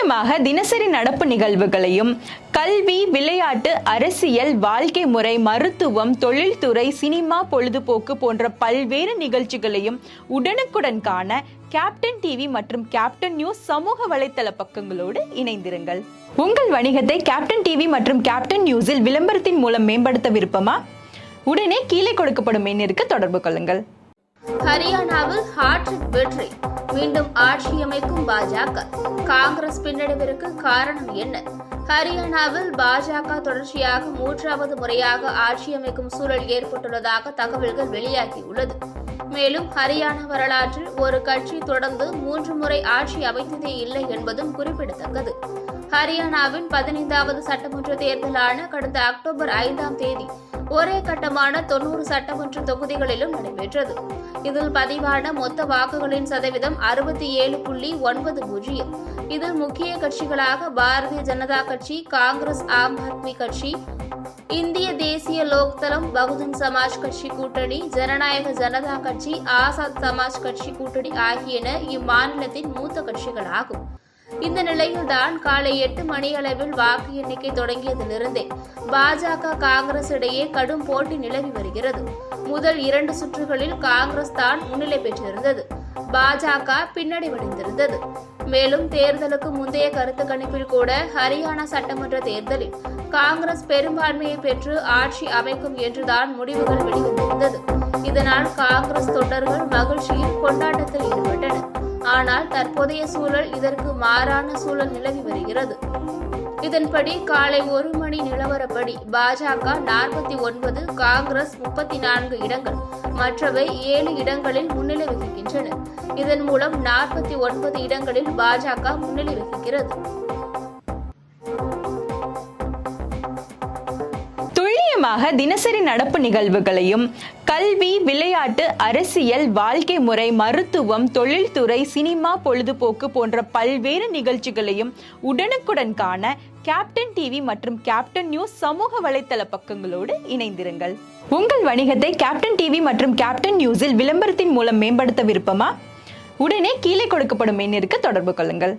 துல்லியமாக தினசரி நடப்பு நிகழ்வுகளையும் கல்வி, விளையாட்டு, அரசியல், வாழ்க்கை முறை, மருத்துவம், தொழில்துறை, சினிமா, பொழுதுபோக்கு போன்ற பல்வேறு நிகழ்ச்சிகளையும் உடனுக்குடன் காண கேப்டன் டிவி மற்றும் கேப்டன் நியூஸ் சமூக வலைத்தள பக்கங்களோடு இணைந்திருங்கள். உங்கள் வணிகத்தை கேப்டன் டிவி மற்றும் கேப்டன் நியூஸில் விளம்பரத்தின் மூலம் மேம்படுத்த விருப்பமா? உடனே கீழே கொடுக்கப்படும் எண்ணிற்கு தொடர்பு கொள்ளுங்கள். ஹரியானாவில் ஹாட்ரிக் வெற்றி, மீண்டும் ஆட்சி அமைக்கும் பாஜக. காங்கிரஸ் பின்னடைவிற்கு காரணம் என்ன? ஹரியானாவில் பாஜக தொடர்ச்சியாக 3வது முறையாக ஆட்சி அமைக்கும் சூழல் ஏற்பட்டுள்ளதாக தகவல்கள் வெளியாகியுள்ளது. மேலும் ஹரியானா வரலாற்றில் ஒரு கட்சி தொடர்ந்து 3 முறை ஆட்சி அமைத்ததே இல்லை என்பதும் குறிப்பிடத்தக்கது. ஹரியானாவின் 15வது சட்டமன்ற தேர்தலான கடந்த அக்டோபர் 5ஆம் தேதி ஒரே கட்டமான 90 சட்டமன்ற தொகுதிகளிலும் நடைபெற்றது. இதில் பதிவான மொத்த வாக்குகளின் சதவீதம் 67.90. இதில் முக்கிய கட்சிகளாக பாரதிய ஜனதா கட்சி, காங்கிரஸ், ஆம் ஆத்மி கட்சி, இந்திய தேசிய லோக்தளம், பகுஜன் சமாஜ் கட்சி கூட்டணி, ஜனநாயக ஜனதா கட்சி, ஆசாத் சமாஜ் கட்சி கூட்டணி ஆகியன இம்மாநிலத்தின் மூத்த கட்சிகளாகும். இந்த நிலையில்தான் காலை 8 மணியளவில் வாக்கு எண்ணிக்கை தொடங்கியதிலிருந்தே பாஜக, காங்கிரஸ் இடையே கடும் போட்டி நிலவி வருகிறது. முதல் 2 சுற்றுகளில் காங்கிரஸ் தான் முன்னிலை பெற்றிருந்தது. பாஜக பின்னடைவடைந்திருந்தது. மேலும் தேர்தலுக்கு முந்தைய கருத்து கணிப்பில் கூட ஹரியானா சட்டமன்ற தேர்தலில் காங்கிரஸ் பெரும்பான்மையை பெற்று ஆட்சி அமைக்கும் என்றுதான் முடிவுகள் வெளிவந்திருந்தது. இதனால் காங்கிரஸ் தொண்டர்கள் மகிழ்ச்சியில் கொண்டாட்டத்தில் ஈடுபட்டனர். ஆனால் தற்போதைய சூழல் இதற்கு மாறான சூழல் நிலவி வருகிறது. இதன்படி காலை 1 மணி நிலவரப்படி பாஜக 49, காங்கிரஸ் 34 இடங்கள், மற்றவை 7 இடங்களில் முன்னிலை வகிக்கின்றன. இதன் மூலம் 49 இடங்களில் பாஜக முன்னிலை வகிக்கிறது. துல்லியமாக தினசரி நடப்பு நிகழ்வுகளையும் கல்வி, விளையாட்டு, அரசியல், வாழ்க்கை முறை, மருத்துவம், தொழில்துறை, சினிமா, பொழுதுபோக்கு போன்ற பல்வேறு நிகழ்ச்சிகளையும் உடனுக்குடன் காண கேப்டன் டிவி மற்றும் கேப்டன் நியூஸ் சமூக வலைத்தள பக்கங்களோடு இணைந்திருங்கள். உங்கள் வணிகத்தை கேப்டன் டிவி மற்றும் கேப்டன் நியூஸில் விளம்பரத்தின் மூலம் மேம்படுத்த விருப்பமா? உடனே கீழே கொடுக்கப்படும் எண்ணிற்கு தொடர்பு கொள்ளுங்கள்.